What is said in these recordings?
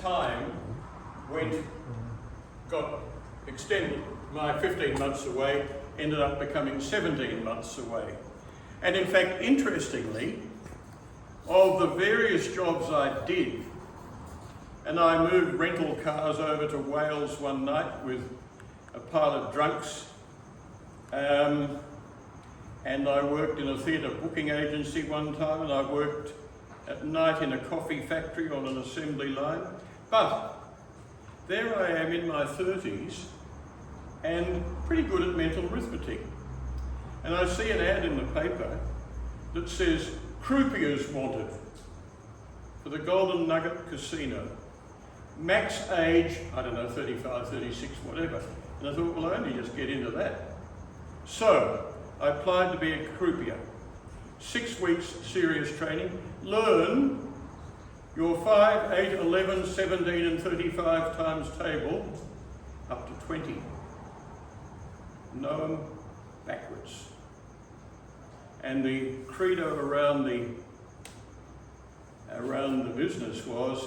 time got extended. My 15 months away ended up becoming 17 months away. And in fact, interestingly, of the various jobs I did, and I moved rental cars over to Wales one night with a pile of drunks, and I worked in a theatre booking agency one time, and I worked at night in a coffee factory on an assembly line. But there I am in my 30s and pretty good at mental arithmetic. And I see an ad in the paper that says, croupiers wanted for the Golden Nugget Casino. Max age, I don't know, 35, 36, whatever. And I thought, well, I only just get into that. So I applied to be a croupier. 6 weeks serious training. Learn your 5, 8, 11, 17 and 35 times table up to 20. Know them backwards. And the credo around the business was,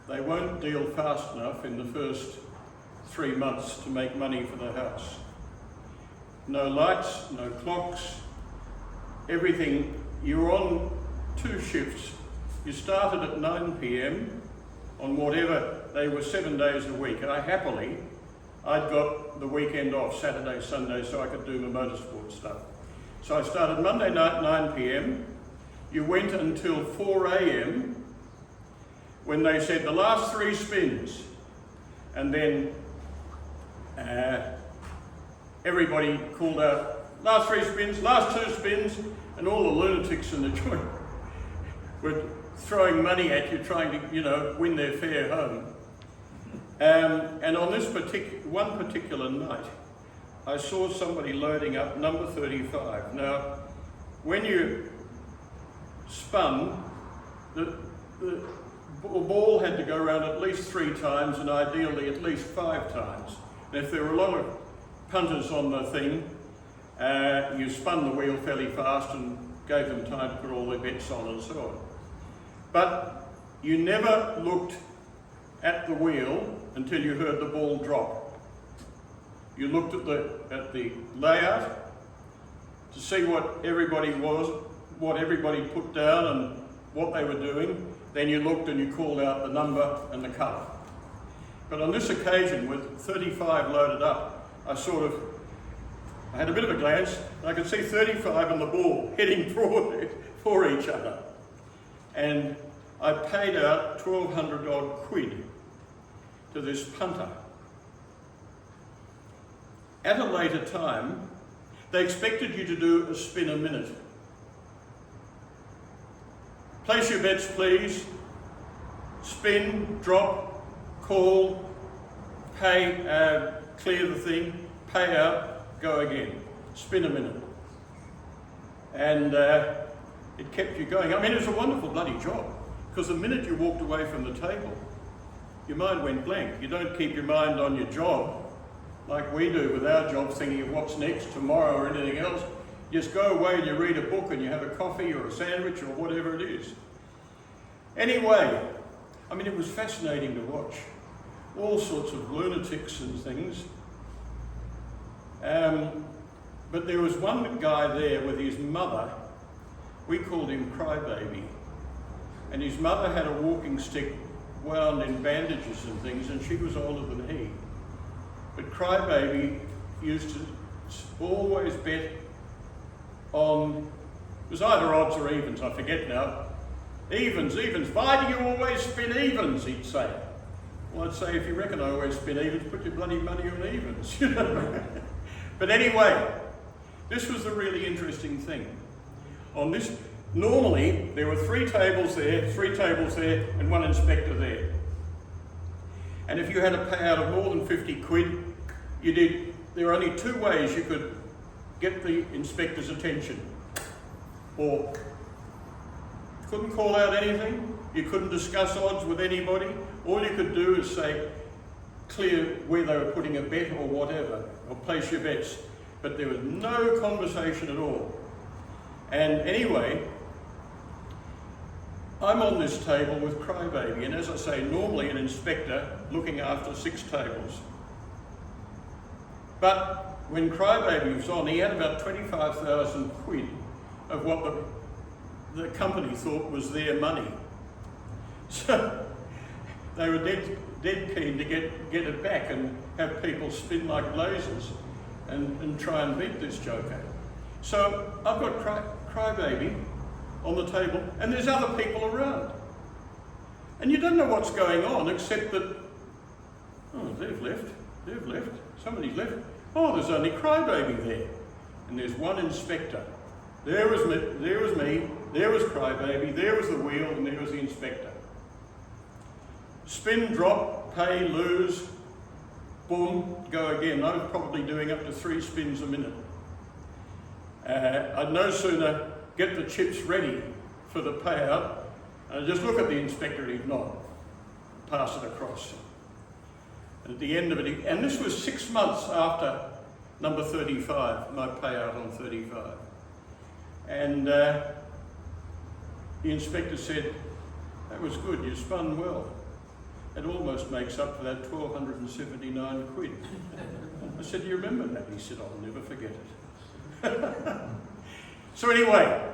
they won't deal fast enough in the first 3 months to make money for the house. No lights, no clocks, everything. You're on 2 shifts. You started at 9 p.m. on whatever, they were 7 days a week. And I'd got the weekend off, Saturday, Sunday, so I could do my motorsport stuff. So I started Monday night, 9 p.m. You went until 4 a.m. when they said the last 3 spins. And then everybody called out, last 3 spins, last 2 spins, and all the lunatics in the joint were throwing money at you, trying to, win their fare home. And on this one particular night, I saw somebody loading up number 35. Now, when you spun, the ball had to go around at least 3 times, and ideally at least 5 times. And if there were a lot of punters on the thing, you spun the wheel fairly fast and gave them time to put all their bets on and so on. But you never looked at the wheel until you heard the ball drop. You looked at the layout to see what everybody put down and what they were doing. Then you looked and you called out the number and the colour. But on this occasion, with 35 loaded up, I had a bit of a glance, and I could see 35 and the ball heading for each other. And I paid out 1,200 odd quid to this punter. At a later time, they expected you to do a spin a minute. Place your bets, please. Spin, drop, call, pay, clear the thing, pay out, go again. Spin a minute. And it kept you going. I mean, it was a wonderful bloody job, because the minute you walked away from the table, your mind went blank. You don't keep your mind on your job like we do with our jobs, thinking of what's next, tomorrow or anything else. You just go away and you read a book and you have a coffee or a sandwich or whatever it is. Anyway, I mean, it was fascinating to watch. All sorts of lunatics and things. But there was one guy there with his mother. We called him Crybaby. And his mother had a walking stick wound in bandages and things, and she was older than he. But Crybaby used to always bet on, it was either odds or evens, I forget now. Evens. Why do you always spin evens, he'd say. Well, I'd say, if you reckon I always spin evens, put your bloody money on evens. But anyway, this was the really interesting thing. On this, normally, there were 3 tables there, and 1 inspector there. And if you had a payout of more than 50 quid, there were only 2 ways you could get the inspector's attention. Or you couldn't call out anything, you couldn't discuss odds with anybody. All you could do is say, clear where they were putting a bet or whatever, or place your bets. But there was no conversation at all. And anyway, I'm on this table with Crybaby, and as I say, normally an inspector looking after 6 tables. But when Crybaby was on, he had about 25,000 quid of what the company thought was their money. So they were dead keen to get it back and have people spin like blazers and try and beat this joker. So I've got Crybaby on the table, and there's other people around. And you don't know what's going on, except that, oh, they've left, somebody's left. Oh, there's only Crybaby there. And there's one inspector. There was me, there was Crybaby, there was the wheel, and there was the inspector. Spin, drop, pay, lose, boom, go again. I was probably doing up to 3 spins a minute. I'd no sooner get the chips ready for the payout, and I'd just look at the inspector and he'd nod, pass it across. And at the end of it, and this was 6 months after number 35, my payout on 35. And the inspector said, "That was good, you spun well. It almost makes up for that 1,279 quid. I said, "Do you remember that?" He said, "I'll never forget it." So anyway,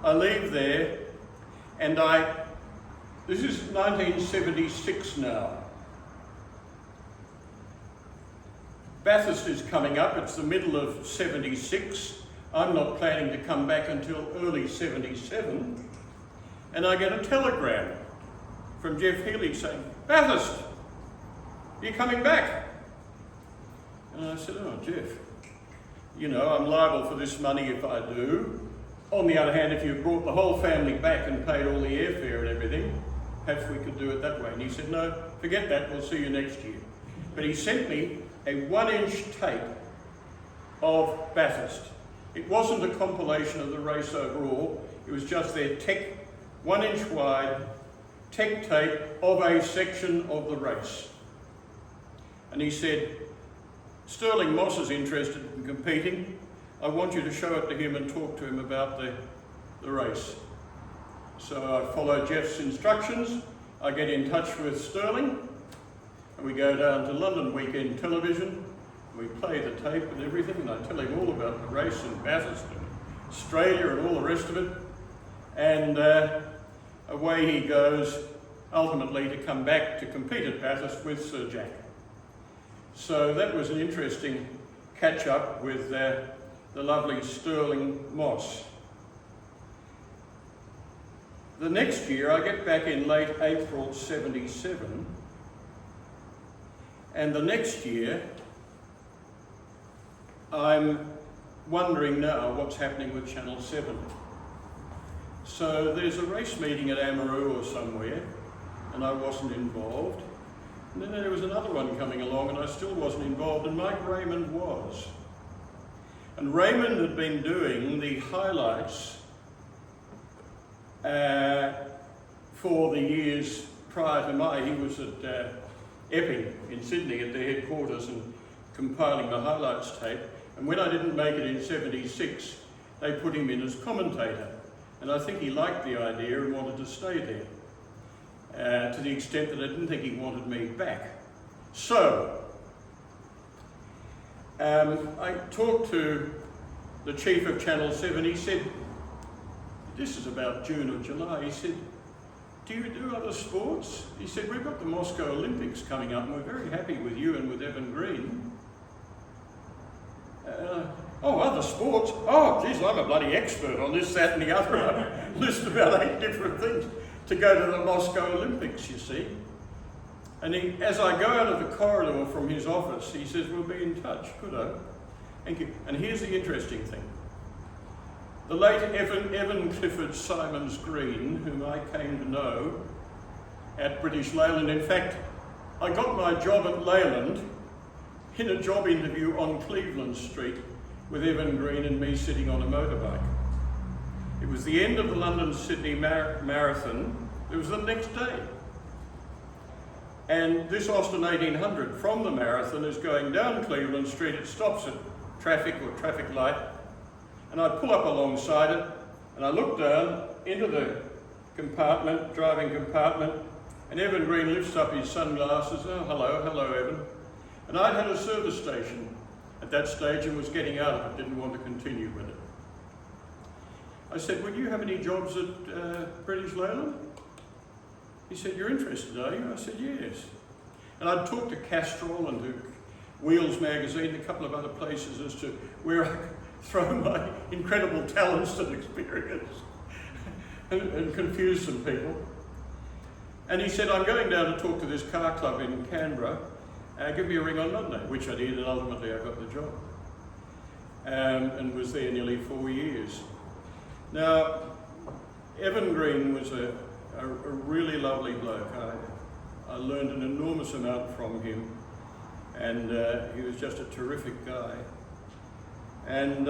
I leave there, and this is 1976 now. Bathurst is coming up, it's the middle of 76. I'm not planning to come back until early 77. And I get a telegram from Jeff Healy saying, "Bathurst, you're coming back." And I said, "Oh, Jeff, you know, I'm liable for this money if I do. On the other hand, if you brought the whole family back and paid all the airfare and everything, perhaps we could do it that way." And he said, "No, forget that, we'll see you next year." But he sent me a 1-inch tape of Bathurst. It wasn't a compilation of the race overall, it was just their tech, 1-inch wide, tech tape of a section of the race. And he said, "Sterling Moss is interested in competing. I want you to show it to him and talk to him about the race." So I follow Jeff's instructions. I get in touch with Sterling, and we go down to London Weekend Television. We play the tape and everything, and I tell him all about the race in Bathurst and Australia and all the rest of it. And away he goes, ultimately to come back to compete at Bathurst with Sir Jack. So that was an interesting catch-up with the lovely Sterling Moss. The next year, I get back in late April 77, and the next year, I'm wondering now what's happening with Channel 7. So there's a race meeting at Amaroo or somewhere, and I wasn't involved. And then there was another one coming along, and I still wasn't involved, and Mike Raymond was. And Raymond had been doing the highlights for the years prior to mine. He was at Epping in Sydney at their headquarters and compiling the highlights tape. And when I didn't make it in 76, they put him in as commentator. And I think he liked the idea and wanted to stay there, to the extent that I didn't think he wanted me back. So, I talked to the chief of Channel 7. He said, this is about June or July, he said, "Do you do other sports?" He said, "We've got the Moscow Olympics coming up and we're very happy with you and with Evan Green." "Oh, other sports? Oh, geez, I'm a bloody expert on this, that and the other." I list about 8 different things to go to the Moscow Olympics, you see. And as I go out of the corridor from his office, he says, "We'll be in touch." Good-o. Thank you. And here's the interesting thing. The late Evan Clifford Simons Green, whom I came to know at British Leyland. In fact, I got my job at Leyland in a job interview on Cleveland Street with Evan Green and me sitting on a motorbike. It was the end of the London-Sydney Marathon. It was the next day. And this Austin 1800 from the marathon is going down Cleveland Street. It stops at traffic or traffic light. And I pull up alongside it, and I look down into the compartment, driving compartment, and Evan Green lifts up his sunglasses. Oh, hello, Evan. And I'd had a service station at that stage and was getting out of it, didn't want to continue with it. I said, would you have any jobs at British Leyland? He said, you're interested, are you? I said, yes. And I'd talked to Castrol and to Wheels magazine, a couple of other places as to where I could throw my incredible talents and experience and confuse some people. And he said, I'm going down to talk to this car club in Canberra, give me a ring on Monday, which I did, and ultimately I got the job. And was there nearly 4 years. Now, Evan Green was a really lovely bloke. I learned an enormous amount from him, and he was just a terrific guy. And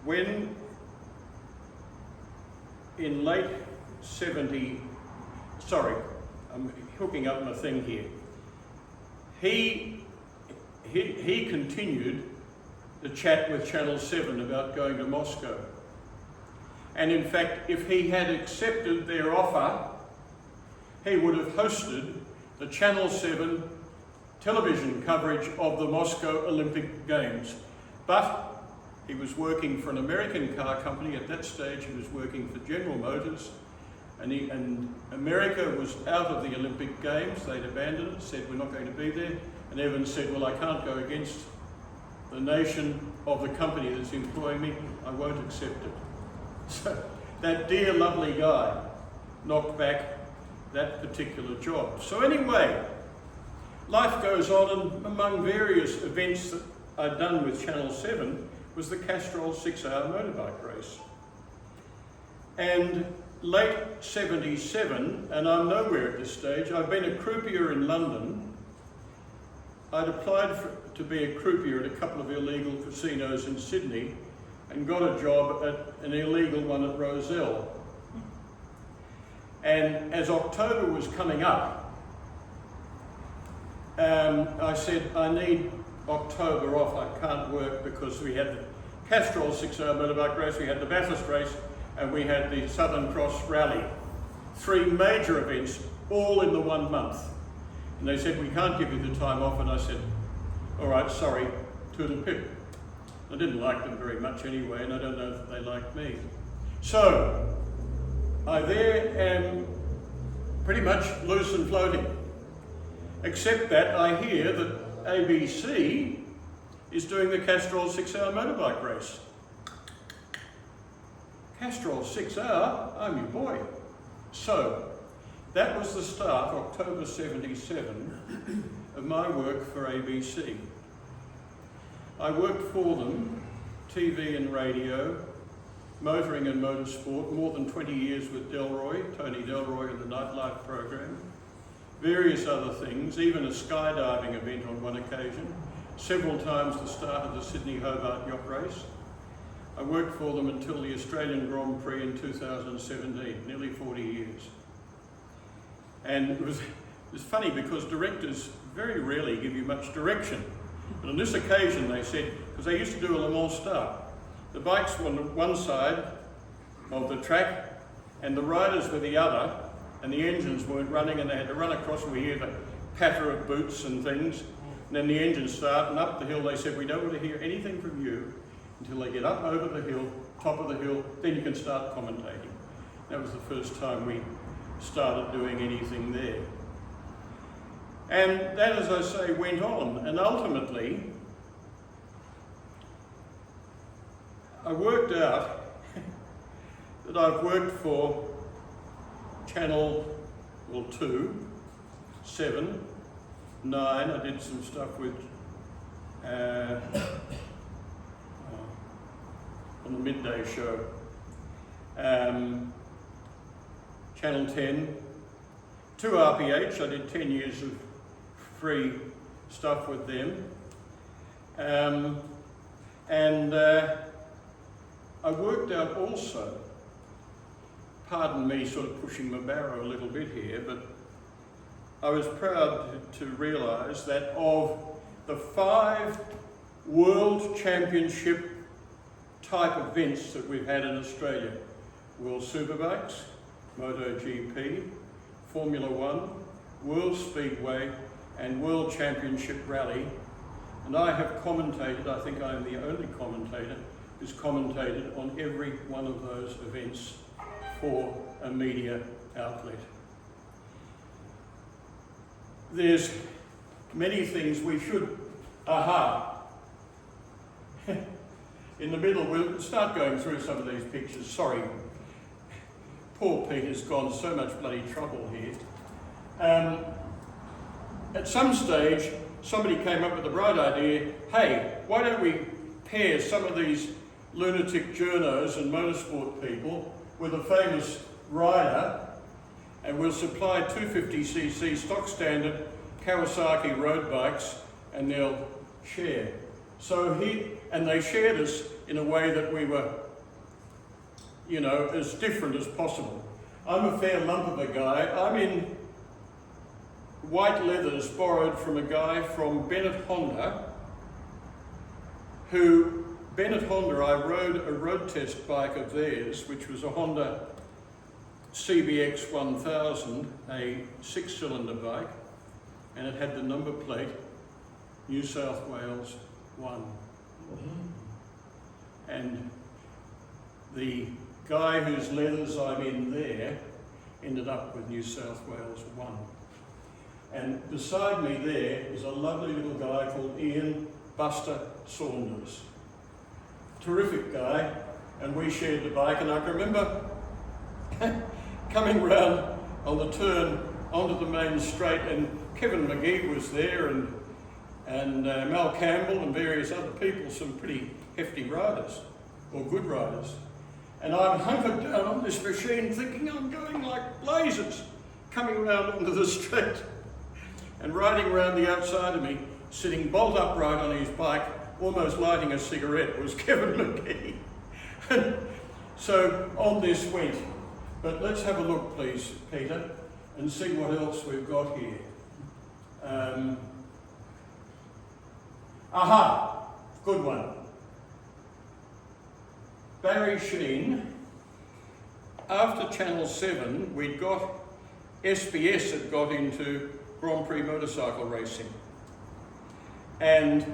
when in late 70, sorry, I'm hooking up my thing here. He continued the chat with Channel 7 about going to Moscow. And in fact, if he had accepted their offer, he would have hosted the Channel 7 television coverage of the Moscow Olympic Games. But he was working for an American car company. At that stage, he was working for General Motors. And America was out of the Olympic Games. They'd abandoned it, said, we're not going to be there. And Evans said, well, I can't go against the nation of the company that's employing me. I won't accept it. So that dear, lovely guy knocked back that particular job. So anyway, life goes on, and among various events that I'd done with Channel 7 was the Castrol 6-hour motorbike race. And late 77, and I'm nowhere at this stage, I've been a croupier in London. I'd applied to be a croupier at a couple of illegal casinos in Sydney and got a job at an illegal one at Rozelle. And as October was coming up, I said, I need October off, I can't work, because we had the Castrol 6-hour motorbike race, we had the Bathurst race, and we had the Southern Cross Rally. 3 major events, all in the 1 month. And they said, we can't give you the time off, and I said, all right, sorry, toodle pip. I didn't like them very much anyway, and I don't know if they liked me. So, I there am pretty much loose and floating. Except that I hear that ABC is doing the Castrol 6-hour motorbike race. Castrol 6-hour, I'm your boy. So, that was the start, October 77, of my work for ABC. I worked for them, TV and radio, motoring and motorsport, more than 20 years with Delroy, Tony Delroy and the Nightlife program, various other things, even a skydiving event on one occasion, several times the start of the Sydney-Hobart yacht race. I worked for them until the Australian Grand Prix in 2017, nearly 40 years. And it was funny because directors very rarely give you much direction. But on this occasion they said, because they used to do a Le Mans start, the bikes were on one side of the track and the riders were the other, and the engines weren't running, and they had to run across, and we hear the patter of boots and things, and then the engines start, and up the hill they said, we don't want to hear anything from you until they get up over the hill, top of the hill, then you can start commentating. That was the first time we started doing anything there. And that, as I say, went on, and ultimately I worked out that I've worked for Channel 2, 7, 9, I did some stuff with on the midday show, Channel 10, 2 RPH, I did 10 years of free stuff with them, and I worked out also, pardon me sort of pushing my barrow a little bit here, but I was proud to realise that of the 5 World Championship type events that we've had in Australia. World Superbikes, MotoGP, Formula One, World Speedway and World Championship Rally. And I have commentated, I think I am the only commentator who's commentated on every one of those events for a media outlet. There's many things we should, in the middle, we'll start going through some of these pictures. Sorry, poor Peter's gone so much bloody trouble here. At some stage, somebody came up with the bright idea, hey, why don't we pair some of these lunatic journos and motorsport people with a famous rider, and we'll supply 250cc stock standard Kawasaki road bikes and they'll share. So they shared us in a way that we were, you know, as different as possible. I'm a fair lump of a guy. I'm in white leathers borrowed from a guy from Bennett Honda, I rode a road test bike of theirs, which was a Honda CBX 1000, a 6-cylinder bike, and it had the number plate New South Wales 1. And the guy whose leathers I'm in there ended up with New South Wales 1. And beside me there is a lovely little guy called Ian Buster Saunders. Terrific guy, and we shared the bike, and I can remember coming round on the turn onto the main straight, and Kevin McGee was there, and Mel Campbell and various other people, some pretty hefty riders, or good riders. And I'm hunkered down on this machine thinking I'm going like blazes, coming round onto the straight, and riding around the outside of me, sitting bolt upright on his bike, almost lighting a cigarette, was Kevin McGee. So on this went. But let's have a look, please, Peter, and see what else we've got here. Good one. Barry Sheen. After Channel 7, SBS had got into Grand Prix motorcycle racing. And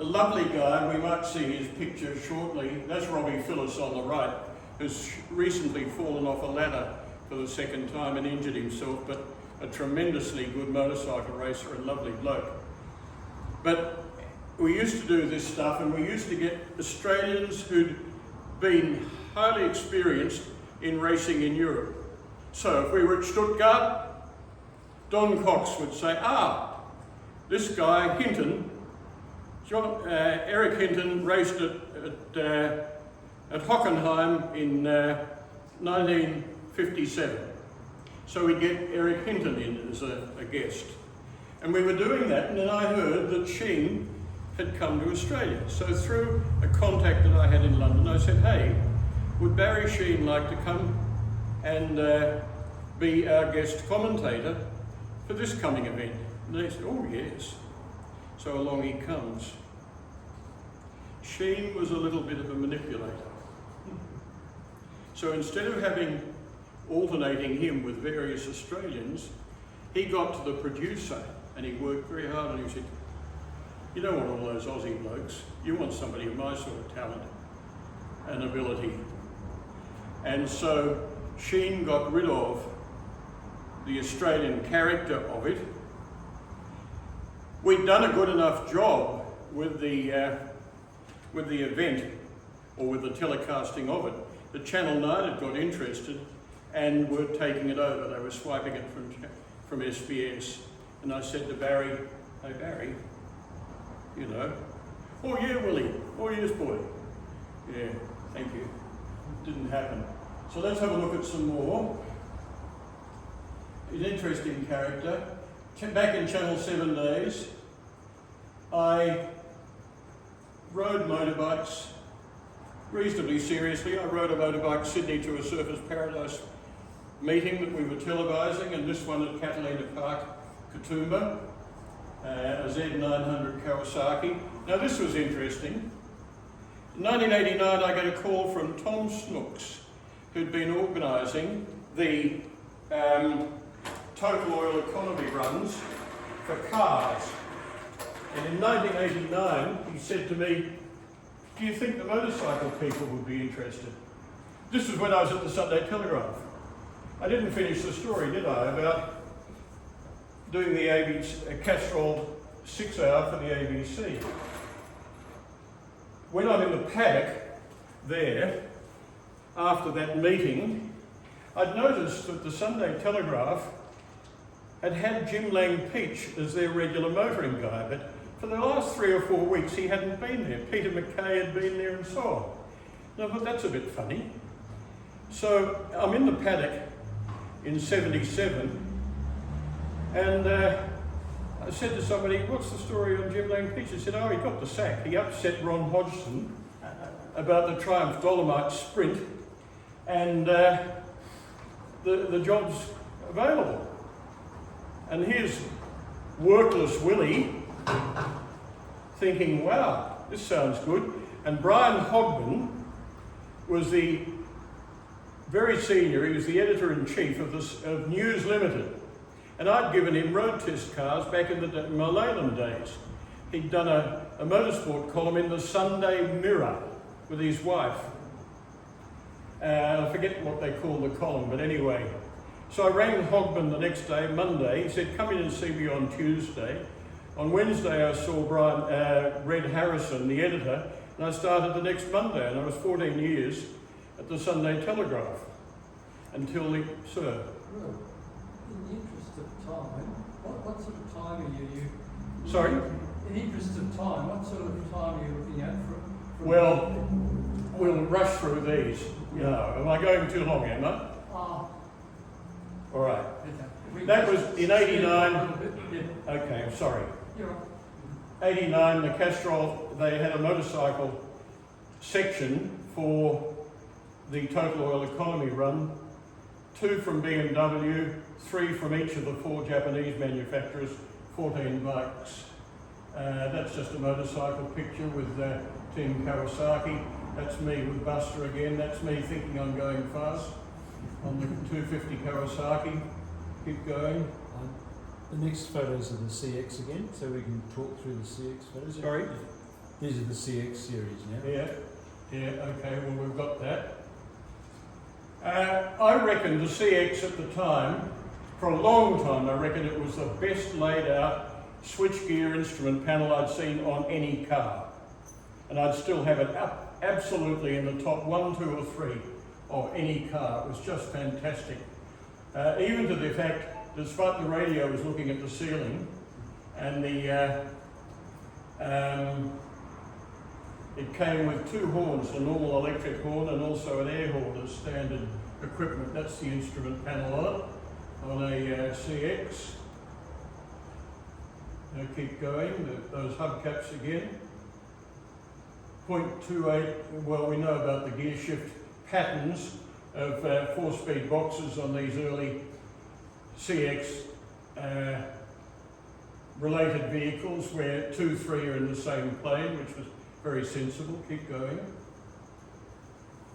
a lovely guy, we might see his picture shortly, that's Robbie Phillips on the right, who's recently fallen off a ladder for the second time and injured himself, but a tremendously good motorcycle racer and lovely bloke. But we used to do this stuff, and we used to get Australians who'd been highly experienced in racing in Europe. So if we were at Stuttgart, Don Cox would say, this guy, Hinton, Eric Hinton raced at Hockenheim in 1957. So we'd get Eric Hinton in as a guest. And we were doing that, and then I heard that Sheen had come to Australia. So through a contact that I had in London, I said, hey, would Barry Sheen like to come and be our guest commentator for this coming event? And they said, oh yes. So along he comes. Sheen was a little bit of a manipulator. So instead of alternating him with various Australians, he got to the producer and he worked very hard, and he said, you don't want all those Aussie blokes, you want somebody of my sort of talent and ability. And so Sheen got rid of the Australian character of it. We'd done a good enough job with the event, or with the telecasting of it, that Channel 9 had got interested and were taking it over. They were swiping it from SBS. And I said to Barry, hey Barry, you know, oh yeah Willie, oh yes boy. Yeah, thank you. Didn't happen. So let's have a look at some more. He's an interesting character. Back in Channel 7 days, I rode motorbikes reasonably seriously. I rode a motorbike Sydney to a Surfers Paradise meeting that we were televising, and this one at Catalina Park, Katoomba, a Z900 Kawasaki. Now this was interesting. In 1989, I get a call from Tom Snooks, who'd been organising the total oil economy runs for cars. And in 1989, he said to me, "Do you think the motorcycle people would be interested?" This was when I was at the Sunday Telegraph. I didn't finish the story, did I, about doing the Castrol 6 hour for the ABC. When I'm in the paddock there, after that meeting, I'd noticed that the Sunday Telegraph had Jim Lang Peach as their regular motoring guy, but for the last 3 or 4 weeks he hadn't been there. Peter McKay had been there and so on. And I thought, that's a bit funny. So I'm in the paddock in 77, and I said to somebody, "What's the story on Jim Lang Peach?" He said, "Oh, he got the sack. He upset Ron Hodgson about the Triumph Dolomite Sprint, and the job's available." And here's workless Willie thinking, "Wow, this sounds good." And Brian Hogman was the very senior, he was the editor-in-chief of News Limited. And I'd given him road test cars back in my Leyland days. He'd done a motorsport column in the Sunday Mirror with his wife. I forget what they call the column, but anyway. So I rang Hogman the next day, Monday. He said, "Come in and see me on Tuesday." On Wednesday I saw Red Harrison, the editor, and I started the next Monday, and I was 14 years at the Sunday Telegraph until sir. Well, in the interest of time, what sort of time are you? Sorry? In the interest of time, what sort of time are you looking at from Well, we'll rush through these. You know, am I going too long, Emma? All right. That was in 89. Okay, I'm sorry. You're right. 89, the Castrol, they had a motorcycle section for the total oil economy run, 2 from BMW, 3 from each of the 4 Japanese manufacturers, 14 bikes. That's just a motorcycle picture with Team Kawasaki. That's me with Buster again. That's me thinking I'm going fast on the 250 Kawasaki. Keep going. The next photos are the CX again, so we can talk through the CX photos. Sorry? These are the CX series now. Yeah, okay, well we've got that. I reckon the CX at the time, for a long time, I reckon it was the best laid out switchgear instrument panel I'd seen on any car. And I'd still have it up absolutely in the top 1, 2 or 3 of any car. It was just fantastic. Even to the fact, despite the radio was looking at the ceiling, and it came with 2 horns, a normal electric horn and also an air horn as standard equipment. That's the instrument panel on a CX. Now keep going, those hubcaps again. 0.28, well we know about the gear shift patterns of 4-speed boxes on these early CX related vehicles where 2, 3 are in the same plane, which was very sensible. Keep going.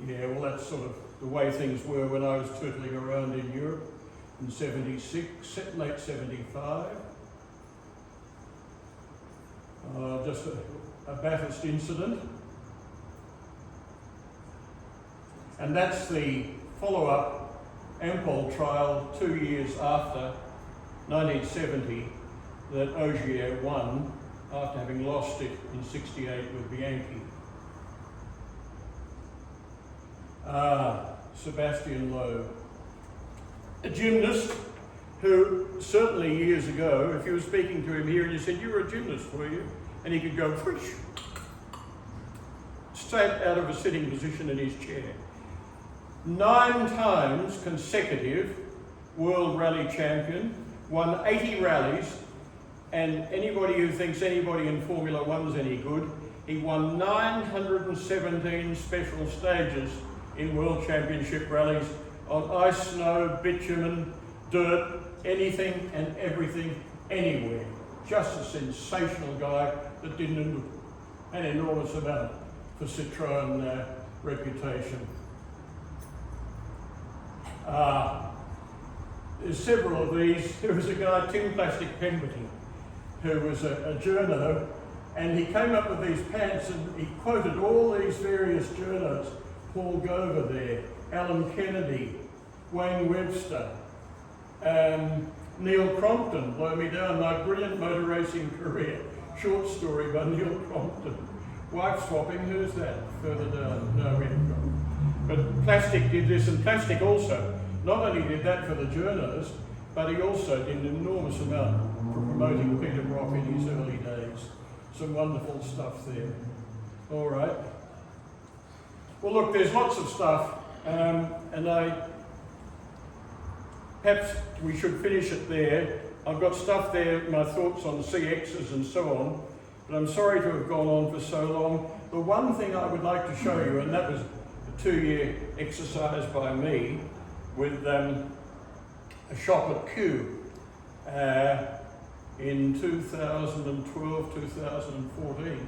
Yeah, well that's sort of the way things were when I was tootling around in Europe in 76, late 75. Just a Bathurst incident. And that's the follow-up Ampol trial 2 years after 1970 that Ogier won after having lost it in 68 with Bianchi. Sebastian Loeb, a gymnast who certainly years ago, if you were speaking to him here and you said, "You were a gymnast, were you?" and he could go whoosh, straight out of a sitting position in his chair. 9 times consecutive World Rally Champion, won 80 rallies, and anybody who thinks anybody in Formula One's any good, he won 917 special stages in World Championship rallies on ice, snow, bitumen, dirt, anything and everything, anywhere. Just a sensational guy that did an enormous amount for Citroen reputation. There's several of these. There was a guy, Tim Plastic Pemberton, who was a journo, and he came up with these pants and he quoted all these various journos: Paul Gover there, Alan Kennedy, Wayne Webster, Neil Crompton, Blow Me Down, My Brilliant Motor Racing Career, short story by Neil Crompton. Wife swapping, who's that? Further down, no, we haven't got. But Plastic did this, and Plastic also not only did that for the journos, but he also did an enormous amount for promoting Peter Brock in his early days. Some wonderful stuff there. All right. Well, look, there's lots of stuff, and perhaps we should finish it there. I've got stuff there, my thoughts on CXs and so on, but I'm sorry to have gone on for so long. The one thing I would like to show you, and that was a 2-year exercise by me with a shop at Kew in 2012, 2014,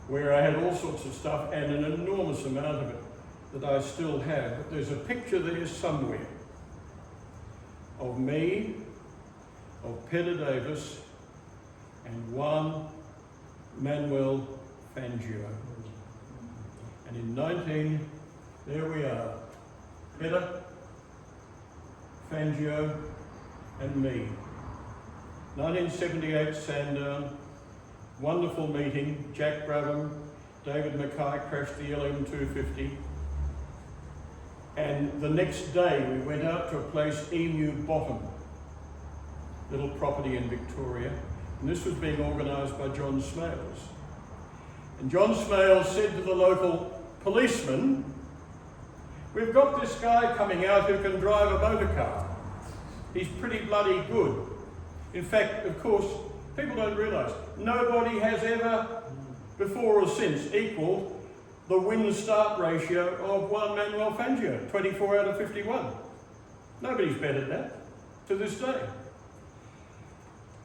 where I had all sorts of stuff and an enormous amount of it that I still have. But there's a picture there somewhere of me, of Peter Davis, and one Manuel Fangio. And in there we are, Peter, Fangio, and me. 1978 Sandown, wonderful meeting. Jack Brabham, David Mackay crashed the LM250. And the next day we went out to a place, Emu Bottom, little property in Victoria. And this was being organised by John Smales. And John Smales said to the local policeman, "We've got this guy coming out who can drive a motor car. He's pretty bloody good." In fact, of course, people don't realise, nobody has ever, before or since, equalled the win-start ratio of one Manuel Fangio, 24 out of 51. Nobody's bettered that to this day.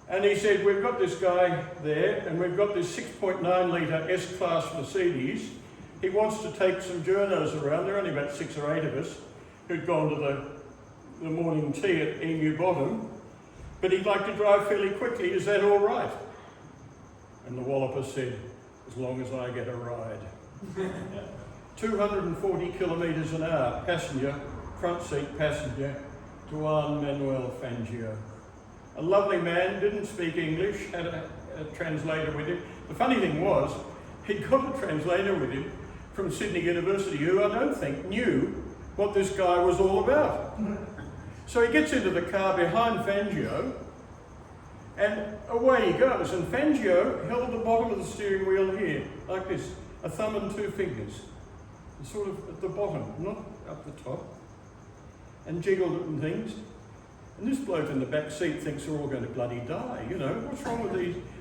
And he said, "We've got this guy there, and we've got this 6.9 litre S-Class Mercedes. He wants to take some journos around." There are only about 6 or 8 of us who'd gone to the morning tea at Emu Bottom. "But he'd like to drive fairly quickly, is that all right?" And the Walloper said, "As long as I get a ride." 240 kilometres an hour, passenger, front seat passenger, to one Manuel Fangio. A lovely man, didn't speak English, had a translator with him. The funny thing was, he'd got a translator with him from Sydney University, who I don't think knew what this guy was all about. So he gets into the car behind Fangio, and away he goes. And Fangio held the bottom of the steering wheel here, like this, a thumb and 2 fingers, sort of at the bottom, not up the top, and jiggled it and things. And this bloke in the back seat thinks we're all going to bloody die, you know. What's wrong with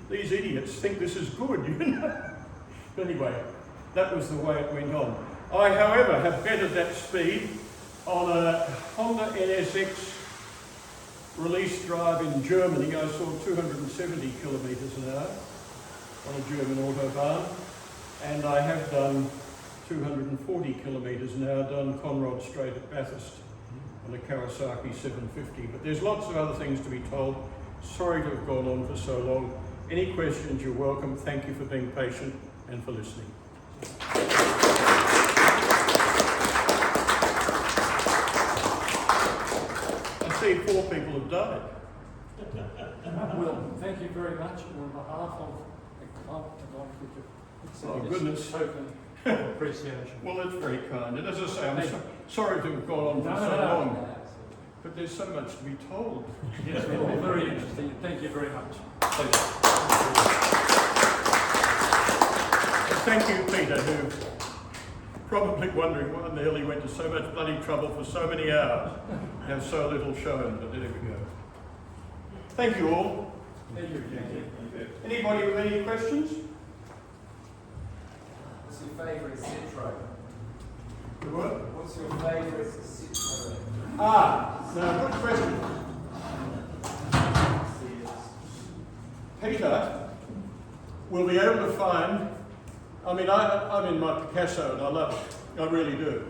these idiots? Think this is good, you know. But anyway, that was the way it went on. I, however, have bettered that speed on a Honda NSX release drive in Germany. I saw 270 kilometres an hour on a German autobahn, and I have done 240 kilometres an hour down Conrod Strait at Bathurst on a Kawasaki 750. But there's lots of other things to be told. Sorry to have gone on for so long. Any questions, you're welcome. Thank you for being patient and for listening. I see 4 people have died. Well, thank you very much on behalf of the club. I'd like you to accept Oh, this goodness. token of appreciation. Well, that's very kind. And as I say, I'm sorry to have gone on for so long. But there's so much to be told. Yes, well, very interesting. Thank you very much. Thank you, Peter, who probably wondering why in the hell he went to so much bloody trouble for so many hours and have so little shown, but there we go. Thank you all. Thank you. Anybody with any questions? What's your favourite Citroen? The what? What's your favourite Citroen? Now good question. Peter will be able to find I mean, I'm in my Picasso and I love it. I really do.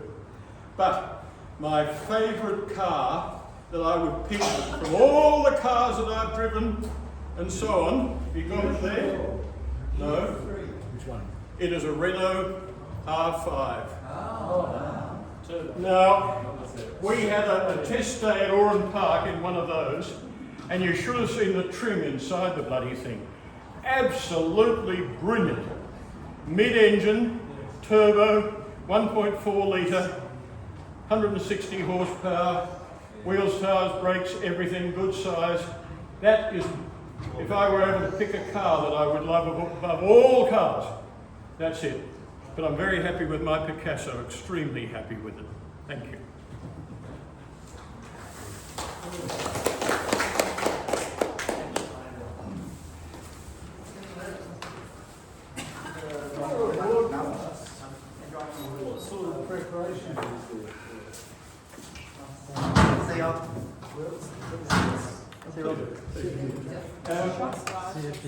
But my favourite car that I would pick from all the cars that I've driven and so on, you got it there? No? Which one? It is a Renault R5. Turbo. Now, we had a test day at Oran Park in one of those, and you should have seen the trim inside the bloody thing. Absolutely brilliant. Mid-engine, turbo, 1.4 litre, 160 horsepower, wheels, tires, brakes, everything, good size. That is, if I were able to pick a car that I would love above all cars, that's it. But I'm very happy with my Picasso, extremely happy with it. Thank you. What sort of preparation is there? See you. See you.